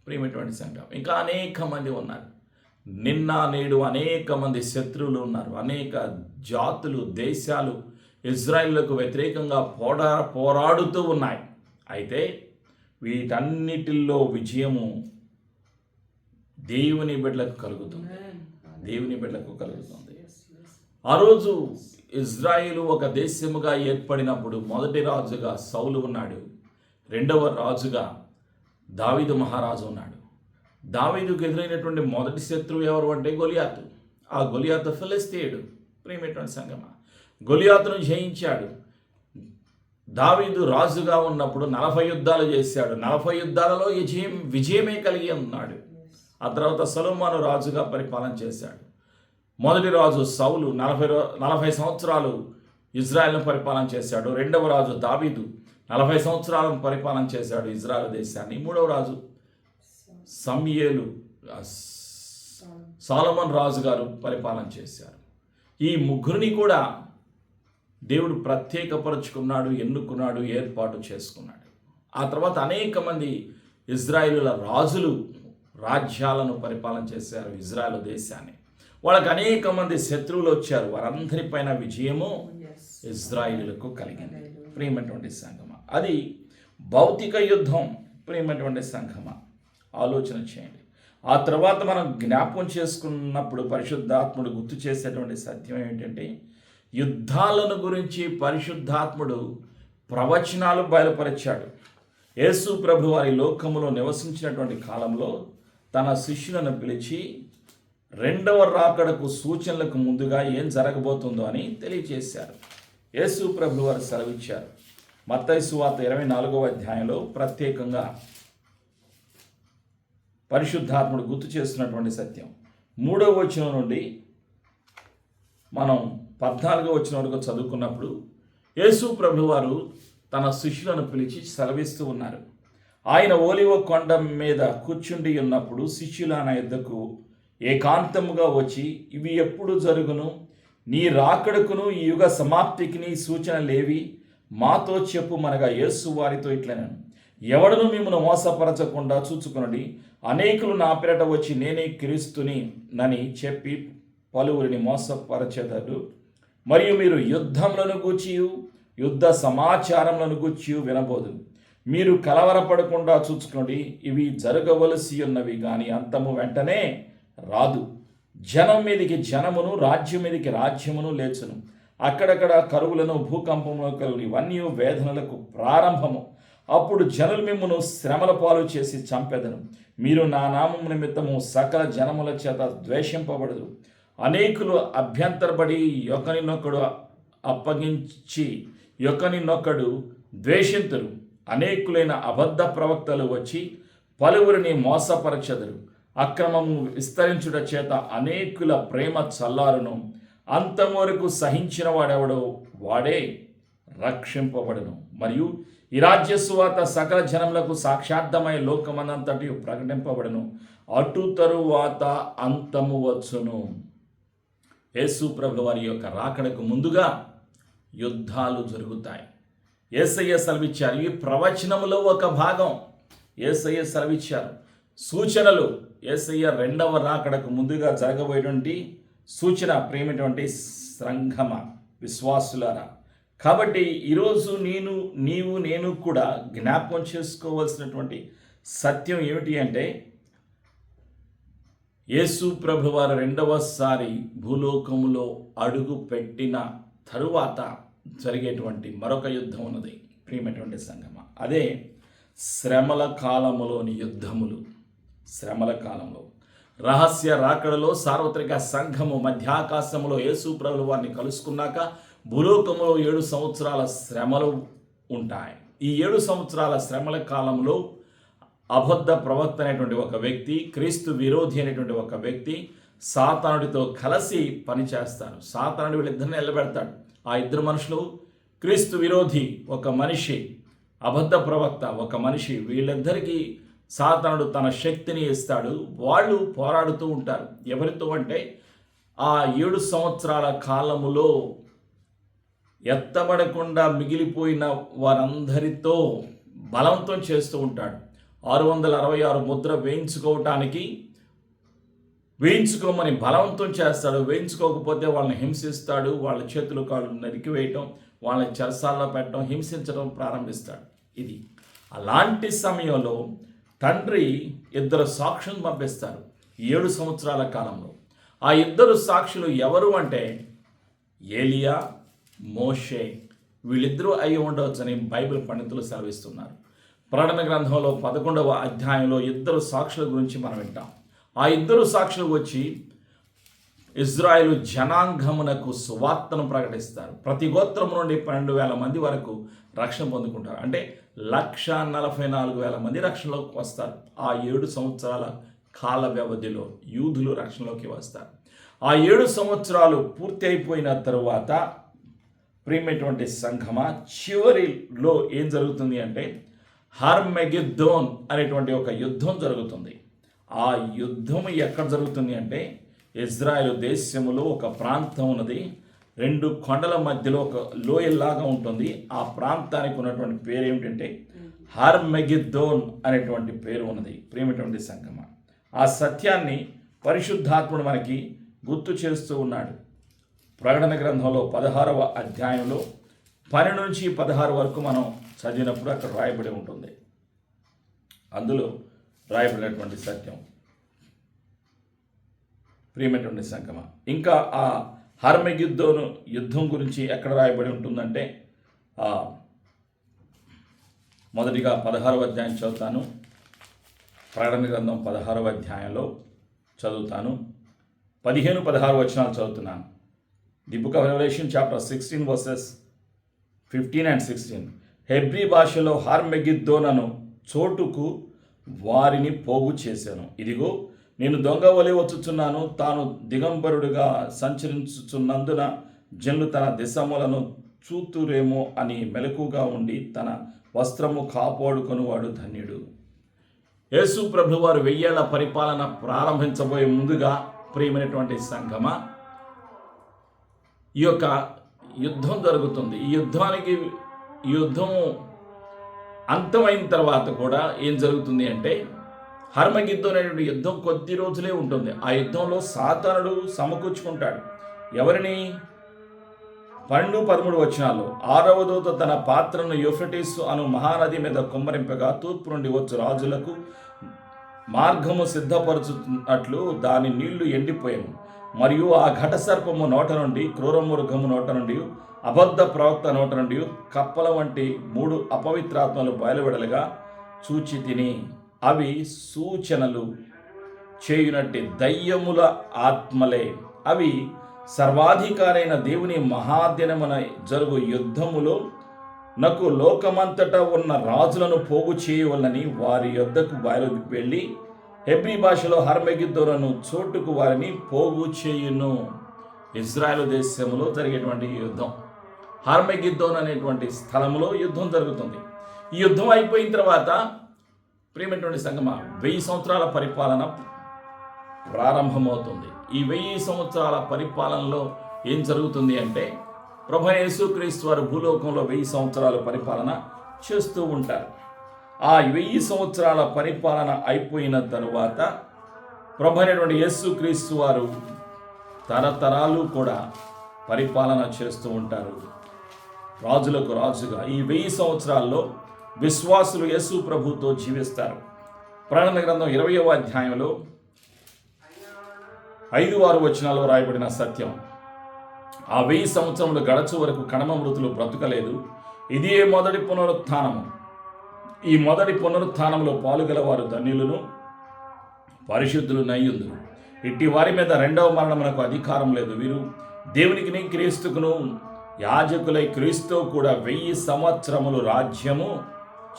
ప్రియమైనటువంటి సంఘం, ఇంకా అనేక మంది ఉన్నారు. నిన్న నేడు అనేక మంది శత్రువులు ఉన్నారు. అనేక జాతులు, దేశాలు ఇజ్రాయిల్కు వ్యతిరేకంగా పోరాడుతూ ఉన్నాయి. అయితే వీటన్నిటిల్లో విజయము దేవుని బిడ్డలకు కలుగుతుంది. దేవుని బిడ్డలకు కలుగుతుంది. ఆ రోజు ఇజ్రాయిలు ఒక దేశముగా ఏర్పడినప్పుడు మొదటి రాజుగా సౌలు ఉన్నాడు. రెండవ రాజుగా దావీదు మహారాజు ఉన్నాడు. దావీదుకు ఎదురైనటువంటి మొదటి శత్రువు ఎవరు అంటే గొలియాతు. ఆ గొలియాతు ఫిలిస్తీయుడు. ప్రియమైనటువంటి సంగమా, గొలియాతును జయించాడు. దావీదు రాజుగా ఉన్నప్పుడు 40 యుద్ధాలు చేశాడు. 40 యుద్ధాలలో విజయమే కలిగి ఉన్నాడు. ఆ తర్వాత సొలొమోను రాజుగా పరిపాలన చేశాడు. మొదటి రాజు సౌలు 40 సంవత్సరాలు ఇజ్రాయెల్ను పరిపాలన చేశాడు. రెండవ రాజు దావీదు 40 సంవత్సరాలను పరిపాలన చేశాడు ఇజ్రాయెల్ దేశాన్ని. మూడవ రాజు సమూయేలు, సొలొమోను రాజు గారు పరిపాలన చేశారు. ఈ ముగ్గురిని కూడా దేవుడు ప్రత్యేకపరుచుకున్నాడు, ఎన్నుకున్నాడు, ఏర్పాటు చేసుకున్నాడు. ఆ తర్వాత అనేక మంది ఇజ్రాయేలుల రాజులు రాజ్యాలను పరిపాలన చేశారు ఇజ్రాయెల్ దేశాన్ని. వాళ్ళకి అనేక మంది శత్రువులు వచ్చారు. వారందరిపైన విజయము ఇజ్రాయేలులకు కలిగింది. ప్రియమైనటువంటి సంఘమా, అది భౌతిక యుద్ధం. ప్రియమైనటువంటి సంఘమా, ఆలోచన చేయండి. ఆ తర్వాత మనం జ్ఞాపకం చేసుకున్నప్పుడు పరిశుద్ధాత్ముడు గుర్తు చేసేటువంటి సత్యం ఏమిటంటే, యుద్ధాలను గురించి పరిశుద్ధాత్ముడు ప్రవచనాలు బయలుపరిచాడు. యేసు ప్రభు వారి లోకములో నివసించినటువంటి కాలంలో తన శిష్యులను పిలిచి రెండవ రాకడకు సూచనలకు ముందుగా ఏం జరగబోతుందో అని తెలియజేశారు. యేసు ప్రభు వారు సెలవిచ్చారు. మత్తయి సువార్త 24వ అధ్యాయంలో ప్రత్యేకంగా పరిశుద్ధాత్ముడు గుర్తు చేస్తున్నటువంటి సత్యం. 3వ వచనం నుండి మనం 14వ వచనం వరకు చదువుకున్నప్పుడు యేసు ప్రభువారు తన శిష్యులను పిలిచి సెలవిస్తూ ఉన్నారు. ఆయన ఓలివ కొండ మీద కూర్చుండి ఉన్నప్పుడు శిష్యులు ఆయన యొద్దకు ఏకాంతముగా వచ్చి, ఇవి ఎప్పుడు జరుగును? నీ రాకడకును ఈ యుగ సమాప్తికి నీ సూచనలేవి? మాతో చెప్పుమనగా యేసు వారితో ఇట్లనెను, ఎవడను మిమ్మల్ని మోసపరచకుండా చూచుకొనుడి. అనేకులు నా పేరట వచ్చి నేనే క్రీస్తుని నని చెప్పి పలువురిని మోసపరచెదరు. మరియు మీరు యుద్ధములను గూర్చియు యుద్ధ సమాచారములను గూర్చియు వినబోదు. మీరు కలవరపడకుండా చూచుకోండి. ఇవి జరగవలసి ఉన్నవి, కానీ అంతము వెంటనే రాదు. జనం మీదికి జనమును, రాజ్యం మీదికి రాజ్యమును లేచును. అక్కడక్కడ కరువులను, భూకంపములను కలుగును. ఇవన్నీ వేదనలకు ప్రారంభము. అప్పుడు జనులు మిమ్మును శ్రమల పాలు చేసి చంపెదను. మీరు నా నామము నిమిత్తము సకల జనముల చేత ద్వేషింపబడదు. అనేకులు అభ్యంతరపడి ఒకరినొకడు అప్పగించి ఒకరినొకడు ద్వేషింతురు. అనేకులైన అబద్ధ ప్రవక్తలు వచ్చి పలువురిని మోసపరచెదరు. అక్రమము విస్తరించుట చేత అనేకుల ప్రేమ చల్లారును. అంతం వరకు సహించిన వాడెవడో వాడే రక్షింపబడును. మరియు ఈ రాజ్య సువార్త సకల జనములకు సాక్షార్థమై లోకమనంతటి ప్రకటింపబడును. అటు తరువాత అంతము వచ్చును. యేసు ప్రభు వారి యొక్క రాకడకు ముందుగా యుద్ధాలు జరుగుతాయి. యేసయ్య సెలవిచ్చారు. ఈ ప్రవచనములో ఒక భాగం యేసయ్య సెలవిచ్చారు. సూచనలు యేసయ్య రెండవ రాకడకు ముందుగా జరగబోయేటువంటి సూచన. ప్రేమటువంటి సంఘమ విశ్వాసులారా, కాబట్టి ఈరోజు నేను కూడా జ్ఞాపకం చేసుకోవాల్సినటువంటి సత్యం ఏమిటి అంటే, యేసు ప్రభువారు రెండవసారి భూలోకములో అడుగు పెట్టిన తరువాత జరిగేటువంటి మరొక యుద్ధం ఉన్నది. ప్రియమైనటువంటి సంగమ, అదే శ్రమల కాలములోని యుద్ధములు. శ్రమల కాలంలో రహస్య రాకడలో సార్వత్రిక సంఘము మధ్యాకాశములో యేసు ప్రభుల వారిని కలుసుకున్నాక భూలోకములో 7 సంవత్సరాల శ్రమలు ఉంటాయి. ఈ 7 సంవత్సరాల శ్రమల కాలంలో అబద్ధ ప్రవక్త అనేటువంటి ఒక వ్యక్తి, క్రీస్తు విరోధి అనేటువంటి ఒక వ్యక్తి సాతానుడితో కలిసి పనిచేస్తారు. సాతానుడు వీళ్ళిద్దరిని నిలబెడతాడు. ఆ ఇద్దరు మనుషులు, క్రీస్తు విరోధి ఒక మనిషి, అబద్ధ ప్రవక్త ఒక మనిషి, వీళ్ళిద్దరికీ సాతానుడు తన శక్తిని ఇస్తాడు. వాళ్ళు పోరాడుతూ ఉంటారు. ఎవరితో అంటే ఆ 7 సంవత్సరాల కాలములో ఎత్తబడకుండా మిగిలిపోయిన వారందరితో బలవంతం చేస్తూ ఉంటాడు. 666 ముద్ర వేయించుకోమని బలవంతం చేస్తాడు. వేయించుకోకపోతే వాళ్ళని హింసిస్తాడు. వాళ్ళ చేతులు కాళ్ళు నరికివేయటం, వాళ్ళని చెరసాల్లో పెట్టడం, హింసించడం ప్రారంభిస్తాడు. ఇది అలాంటి సమయంలో తండ్రి 2 సాక్షులను పంపిస్తారు 7 సంవత్సరాల కాలంలో. ఆ 2 సాక్షులు ఎవరు అంటే ఏలియా, మోషే. వీళ్ళిద్దరూ అయి ఉండవచ్చని బైబిల్ పండితులు సెలవిస్తున్నారు. ప్రకటన గ్రంథంలో 11వ అధ్యాయంలో 2 సాక్షుల గురించి మనం వింటాం. ఆ 2 సాక్షులు వచ్చి ఇజ్రాయేలు జనాంగమునకు సువార్తను ప్రకటిస్తారు. ప్రతి గోత్రం నుండి 12,000 మంది వరకు రక్షణ పొందుకుంటారు. అంటే 1,44,000 మంది రక్షణలోకి వస్తారు. ఆ 7 సంవత్సరాల కాల వ్యవధిలో యూదులు రక్షణలోకి వస్తారు. ఆ 7 సంవత్సరాలు పూర్తి అయిపోయిన తరువాత ప్రియమైనటువంటి సంఘమా, చివరిలో ఏం జరుగుతుంది అంటే హర్మెగిద్దోన్ అనేటువంటి ఒక యుద్ధం జరుగుతుంది. ఆ యుద్ధం ఎక్కడ జరుగుతుంది అంటే ఇజ్రాయెల్ దేశములో ఒక ప్రాంతం ఉన్నది. 2 కొండల మధ్యలో ఒక లోయల్లాగా ఉంటుంది. ఆ ప్రాంతానికి ఉన్నటువంటి పేరు ఏమిటంటే హర్మెగిద్దోన్ అనేటువంటి పేరు ఉన్నది. ప్రియమైనటువంటి సంఘమా, ఆ సత్యాన్ని పరిశుద్ధాత్ముడు మనకి గుర్తు చేస్తూ ఉన్నాడు. ప్రకటన గ్రంథంలో 16వ అధ్యాయంలో 12 నుంచి 16 వరకు మనం చదివినప్పుడు అక్కడ రాయబడి ఉంటుంది. అందులో రాయబడినటువంటి సత్యం. ప్రియమైనటువంటి సంఘమా, ఇంకా ఆ హర్మెగిద్దోను యుద్ధం గురించి ఎక్కడ రాయబడి ఉంటుందంటే మొదటిగా 16వ అధ్యాయం చదువుతాను. ప్రకటన గ్రంథం 16వ అధ్యాయంలో చదువుతాను. 15-16 వచనాలు చదువుతున్నాను. The book of Revelation chapter 16 verses 15 and 16. Hebrew భాషలో హర్మెగిద్దోనను చోటుకు వారిని పోగు చేశాను. ఇదిగో నేను దొంగ వలె వచ్చుచున్నాను. తాను దిగంబరుడుగా సంచరించుచున్నందున జనులు తన దిశములను చూతురేమో అని మెలకుగా ఉండి తన వస్త్రము కాపాడుకొనువాడు ధన్యుడు. యేసు ప్రభు వారు 1000 ఏళ్ల పరిపాలన ప్రారంభించబోయే ముందుగా ప్రియమైనటువంటి సంఘమా, ఈ యొక్క యుద్ధం జరుగుతుంది. ఈ యుద్ధం అంతమైన తర్వాత కూడా ఏం జరుగుతుంది అంటే, హర్మగిద్దోన్ అనేటువంటి యుద్ధం కొద్ది రోజులే ఉంటుంది. ఆ యుద్ధంలో సాతానుడు సమకూర్చుకుంటాడు. ఎవరిని? 12-13 వచనాల్లో 6వ దూత తన పాత్రను యూఫ్రటీస్ అను మహానది మీద కుమ్మరింపగా తూర్పు నుండి వచ్చు రాజులకు మార్గము సిద్ధపరచున్నట్లు దాని నీళ్లు ఎండిపోయాము. మరియు ఆ ఘటసర్పము నోట నుండి, క్రూరమృగము నోట నుండి, అబద్ధ ప్రవక్త నోట నుండి కప్పల వంటి 3 అపవిత్రాత్మలు బయలువెడలుగా చూచి తిని, అవి సూచనలు చేయునట్టి దయ్యముల ఆత్మలే. అవి సర్వాధికారైన దేవుని మహాదినమున జరుగు యుద్ధములో నాకు లోకమంతటా ఉన్న రాజులను పోగు చేయవలనని వారి యొద్దకు బయలు వెళ్ళి హెబ్రీ భాషలో హర్మగిద్దోను చోటుకు వారిని పోగు చేయును. ఇజ్రాయెల్ దేశంలో జరిగేటువంటి యుద్ధం హర్మగిద్దోన్ అనేటువంటి స్థలంలో యుద్ధం జరుగుతుంది. ఈ యుద్ధం అయిపోయిన తర్వాత ప్రియమైనటువంటి సంగమా 1000 సంవత్సరాల పరిపాలన ప్రారంభమవుతుంది. ఈ 1000 సంవత్సరాల పరిపాలనలో ఏం జరుగుతుంది అంటే, ప్రభు యేసుక్రీస్తు వారు భూలోకంలో 1000 సంవత్సరాల పరిపాలన చేస్తూ ఉంటారు. ఆ 1000 సంవత్సరాల పరిపాలన అయిపోయిన తరువాత ప్రభు అయినటువంటి యేసుక్రీస్తు వారు తరతరాలు కూడా పరిపాలన చేస్తూ ఉంటారు, రాజులకు రాజుగా. ఈ 1000 సంవత్సరాల్లో విశ్వాసులు యేసు ప్రభుతో జీవిస్తారు. ప్రకటన గ్రంథం 20వ అధ్యాయంలో 5-6 వచనాల్లో రాయబడిన సత్యం, ఆ 1000 సంవత్సరములు గడచు వరకు కడమ మృతులు బ్రతుకలేదు. ఇదే మొదటి పునరుత్థానము. ఈ మొదటి పునరుత్థానంలో పాలుగలవారు ధన్యులను పరిశుద్ధులు నయ్యుందురు. ఇట్టి వారి మీద రెండవ మరణమునకు అధికారం లేదు. వీరు దేవునికిని క్రీస్తుకును యాజకులై క్రీస్తు కూడా 1000 సంవత్సరములు రాజ్యము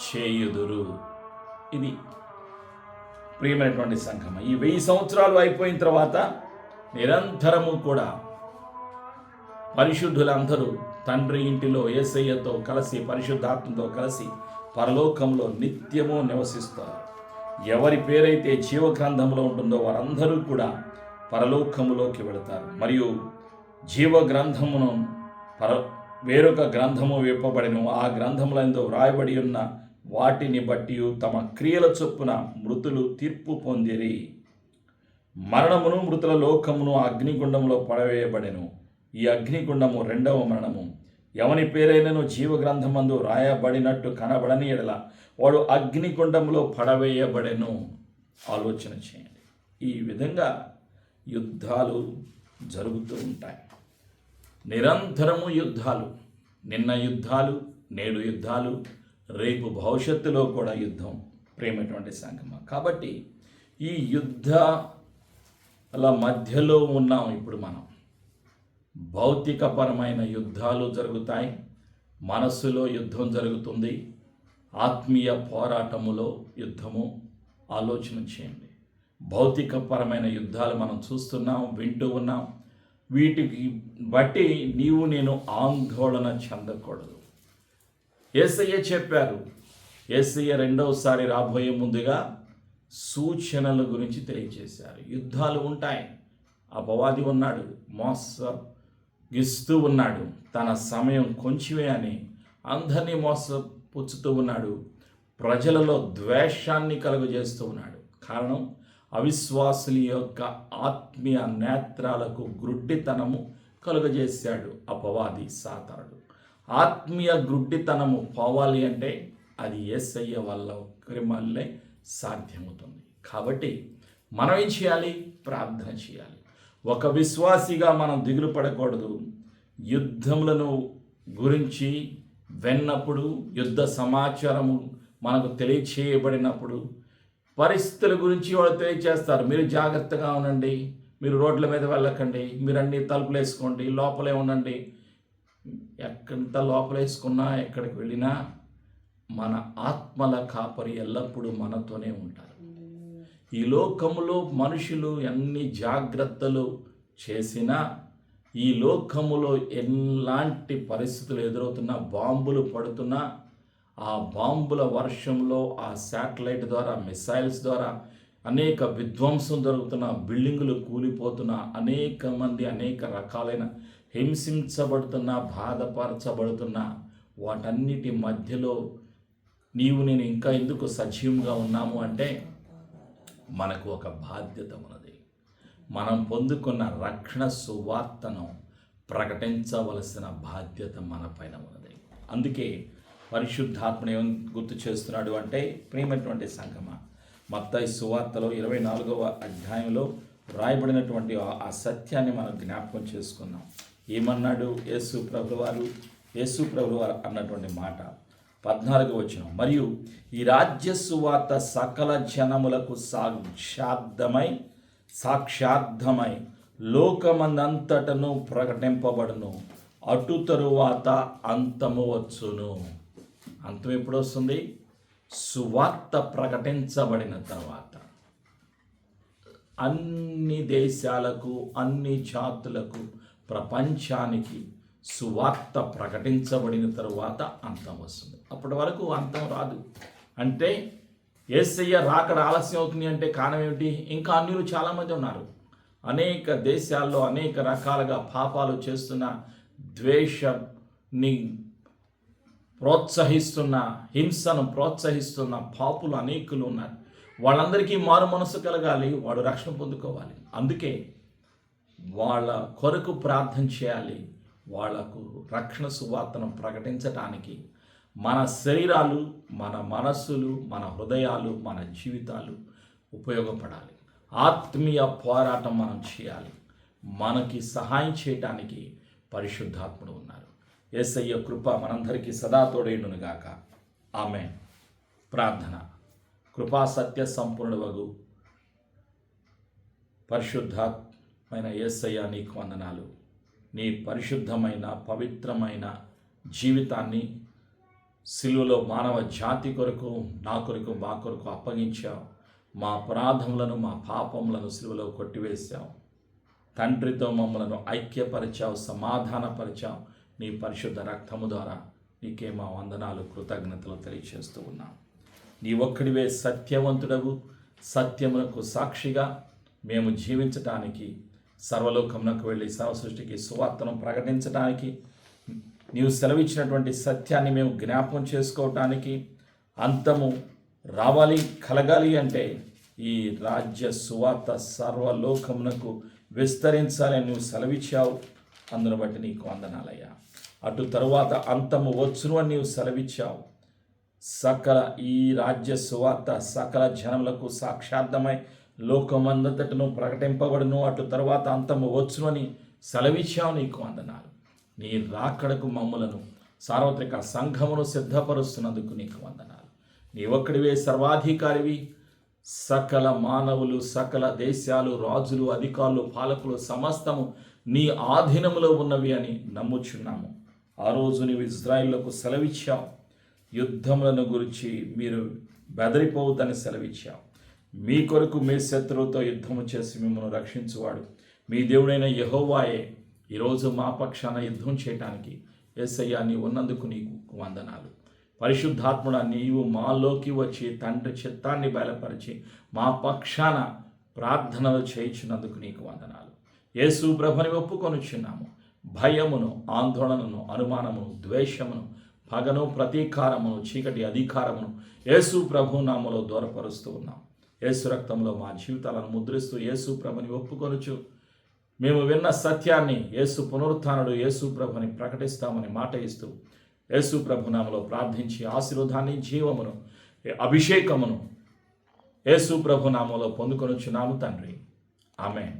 చేయుదురు. ఇది ప్రియమైనటువంటి సంఘం. ఈ 1000 సంవత్సరాలు అయిపోయిన తర్వాత నిరంతరము కూడా పరిశుద్ధులందరూ తండ్రి ఇంటిలో యేసయ్యతో కలిసి, పరిశుద్ధాత్మతో కలిసి పరలోకంలో నిత్యము నివసిస్తారు. ఎవరి పేరైతే జీవ గ్రంథంలో ఉంటుందో వారందరూ కూడా పరలోకములోకి వెళతారు. మరియు జీవ గ్రంథమును వేరొక గ్రంథము విప్పబడిను. ఆ గ్రంథములందు వ్రాయబడి ఉన్న వాటిని బట్టి తమ క్రియల చొప్పున మృతులు తీర్పు పొందిరి. మరణమును మృతుల లోకమును అగ్నిగుండంలో పడవేయబడెను. ఈ అగ్నిగుండము రెండవ మరణము. ఎవని పేరైనను జీవ గ్రంథమందు రాయబడినట్టు కనబడని ఎడల వాడు అగ్నిగుండంలో పడవేయబడెను. ఆలోచన చేయండి. ఈ విధంగా యుద్ధాలు జరుగుతూ ఉంటాయి. నిరంతరము యుద్ధాలు. నిన్న యుద్ధాలు, నేడు యుద్ధాలు, రేపు భవిష్యత్తులో కూడా యుద్ధం. ప్రేమటువంటి సంగమ. కాబట్టి ఈ యుద్ధాల మధ్యలో ఉన్నాం ఇప్పుడు మనం. భౌతికపరమైన యుద్ధాలు జరుగుతాయి, మనస్సులో యుద్ధం జరుగుతుంది, ఆత్మీయ పోరాటములో యుద్ధము. ఆలోచన చేయండి. భౌతికపరమైన యుద్ధాలు మనం చూస్తున్నాం, వింటూ ఉన్నాం. వీటికి బట్టి నీవు నేను ఆందోళన చెందకూడదు. యేసయ్య చెప్పారు. యేసయ్య రెండవసారి రాబోయే ముందుగా సూచనల గురించి తెలియజేశారు. యుద్ధాలు ఉంటాయి. అపవాది ఉన్నాడు, మోసగిస్తూ ఉన్నాడు. తన సమయం కొంచెమే అని అందరినీ మోసపుచ్చుతూ ఉన్నాడు. ప్రజలలో ద్వేషాన్ని కలుగజేస్తూ ఉన్నాడు. కారణం, అవిశ్వాసుల యొక్క ఆత్మీయ నేత్రాలకు గ్రుడ్డితనము కలుగజేశాడు అపవాది సాతానుడు. ఆత్మీయ గ్రుడ్డితనము పోవాలి అంటే అది యేసయ్య వల్ల ఒక్కరిమల్లే సాధ్యమవుతుంది. కాబట్టి మనం ఏం చేయాలి? ప్రార్థన చేయాలి. ఒక విశ్వాసిగా మనం దిగులు పడకూడదు. యుద్ధములను గురించి విన్నప్పుడు, యుద్ధ సమాచారము మనకు తెలియచేయబడినప్పుడు, పరిస్థితుల గురించి వాళ్ళు తెలియచేస్తారు. మీరు జాగ్రత్తగా ఉండండి, మీరు రోడ్ల మీద వెళ్ళకండి, మీరు అన్ని తలుపులు వేసుకోండి, లోపలే ఉండండి. ఎంత లోపల వేసుకున్నా, ఎక్కడికి వెళ్ళినా మన ఆత్మల కాపరి ఎల్లప్పుడూ మనతోనే ఉంటారు. ఈ లోకములో మనుషులు ఎన్ని జాగ్రత్తలు చేసినా, ఈ లోకములో ఎలాంటి పరిస్థితులు ఎదురవుతున్నా, బాంబులు పడుతున్నా, ఆ బాంబుల వర్షంలో, ఆ శాటిలైట్ ద్వారా, మిసైల్స్ ద్వారా అనేక విధ్వంసం జరుగుతున్న, బిల్డింగులు కూలిపోతున్న, అనేక మంది అనేక రకాలైన హింసించబడుతున్న, బాధపరచబడుతున్న, వాటన్నిటి మధ్యలో నీవు నేను ఇంకా ఎందుకు సజీవంగా ఉన్నాము అంటే మనకు ఒక బాధ్యత ఉన్నది. మనం పొందుకున్న రక్షణ సువార్తను ప్రకటించవలసిన బాధ్యత మన పైన ఉన్నది. అందుకే పరిశుద్ధాత్మను ఏం గుర్తు చేస్తున్నాడు అంటే, ప్రియమైనటువంటి సంగమా, మత్తయి సువార్తలో 24వ అధ్యాయంలో రాయబడినటువంటి ఆ సత్యాన్ని మనం జ్ఞాపకం చేసుకున్నాం. ఏమన్నాడు యేసు ప్రభువారు అన్నటువంటి మాట 14వ వచనం, మరియు ఈ రాజ్య సువార్త సకల జనములకు సాక్షార్థమై లోకమందంతటను ప్రకటింపబడును, అటు తరువాత అంతము వచ్చును. అంతం ఎప్పుడు వస్తుంది? సువార్త ప్రకటించబడిన తర్వాత. అన్ని దేశాలకు, అన్ని జాతులకు, ప్రపంచానికి సువార్త ప్రకటించబడిన తరువాత అంతం వస్తుంది. అప్పటి వరకు అంతం రాదు. అంటే యేసయ్య రాకడ ఆలస్యం అవుతుంది అంటే కారణం ఏమిటి? ఇంకా అన్యులు చాలామంది ఉన్నారు. అనేక దేశాల్లో అనేక రకాలుగా పాపాలు చేస్తున్న, ద్వేషాన్ని ప్రోత్సహిస్తున్న, హింసను ప్రోత్సహిస్తున్న పాపులు అనేకులు ఉన్నారు. వాళ్ళందరికీ మారు మనసు కలగాలి, వాడు రక్షణ పొందుకోవాలి. అందుకే వాళ్ళ కొరకు ప్రార్థన చేయాలి. వాళ్లకు రక్షణ సువార్తను ప్రకటించటానికి మన శరీరాలు, మన మనస్సులు, మన హృదయాలు, మన జీవితాలు ఉపయోగపడాలి. ఆత్మీయ పోరాటం మనం చేయాలి. మనకి సహాయం చేయటానికి పరిశుద్ధాత్ముడు ఉన్నారు. యేసయ్య కృప మనందరికీ సదా తోడైండునుగాక. ఆమేన్. ప్రార్థన. కృపా సత్య సంపూర్ణుడవగు పరిశుద్ధాత్మైన యేసయ్య, నీకు వందనాలు. నీ పరిశుద్ధమైన పవిత్రమైన జీవితాన్ని సిలువలో మానవ జాతి కొరకు, నా కొరకు, మా కొరకు అప్పగించావు. మా అపరాధములను, మా పాపములను సిలువలో కొట్టివేశావు. తండ్రితో మమ్మలను ఐక్యపరిచావు, సమాధానపరిచావు. నీ పరిశుద్ధ రక్తము ద్వారా నీకే మా వందనాలు, కృతజ్ఞతలు తెలియజేస్తూ ఉన్నాం. నీ ఒక్కడివే సత్యవంతుడవు. సత్యమునకు సాక్షిగా మేము జీవించటానికి, సర్వలోకమునకు వెళ్ళి సర్వ సృష్టికి సువార్తను ప్రకటించడానికి, నీవు సెలవిచ్చినటువంటి సత్యాన్ని మేము జ్ఞాపకం చేసుకోవటానికి, అంతము రావాలి, కలగాలి అంటే ఈ రాజ్య సువార్త సర్వలోకమునకు విస్తరించాలని నువ్వు సెలవిచ్చావు. అందును బట్టి నీకు వందనాలయ్యా. అటు తరువాత అంతము వచ్చును అని నీవు సెలవిచ్చావు. ఈ రాజ్య సువార్త సకల జనములకు సాక్షార్థమై లోకమందంతటను ప్రకటింపబడును, అటు తర్వాత అంతము వచ్చును అని సెలవిచ్చావు. నీకు వందనాలు. నీ రాకడకు మమ్ములను, సార్వత్రిక సంఘమును సిద్ధపరుస్తున్నందుకు నీకు వందనాలు. నీ ఒక్కడివే సర్వాధికారివి. సకల మానవులు, సకల దేశాలు, రాజులు, అధికారులు, పాలకులు సమస్తము నీ ఆధీనములో ఉన్నవి అని నమ్ముచున్నాము. ఆ రోజు నీవు ఇజ్రాయిల్లకు సెలవిచ్చావు. యుద్ధములను గురించి మీరు బెదరిపోవద్దని సెలవిచ్చావు. మీ కొరకు మీ శత్రువుతో యుద్ధము చేసి మిమ్మల్ని రక్షించువాడు మీ దేవుడైన యెహోవాయే ఈరోజు మా పక్షాన యుద్ధం చేయటానికి యేసయ్యా నీ ఉన్నందుకు నీకు వందనాలు. పరిశుద్ధాత్ముడా, నీవు మాలోకి వచ్చి తండ్రి చిత్తాన్ని బయలుపరిచి మా పక్షాన ప్రార్థనలు చేయించినందుకు నీకు వందనాలు. యేసు ప్రభుని ఒప్పుకొనుచున్నాము. భయమును, ఆందోళనను, అనుమానమును, ద్వేషమును, పగను, ప్రతీకారమును, చీకటి అధికారమును యేసు ప్రభు నామములో దూరపరుస్తూ ఉన్నాం. యేసు రక్తంలో మా జీవితాలను ముద్రిస్తూ యేసు ప్రభుని ఒప్పుకొనుచు మేము విన్న సత్యాన్ని, యేసు పునరుత్థానుడు యేసు ప్రభుని ప్రకటిస్తామని మాట ఇస్తూ యేసు ప్రభు నామములో ప్రార్థించి ఆశీర్వాదాన్ని, జీవమును, అభిషేకమును యేసు ప్రభు నామములో పొందుకొనుచున్నాము తండ్రి. ఆమేన్.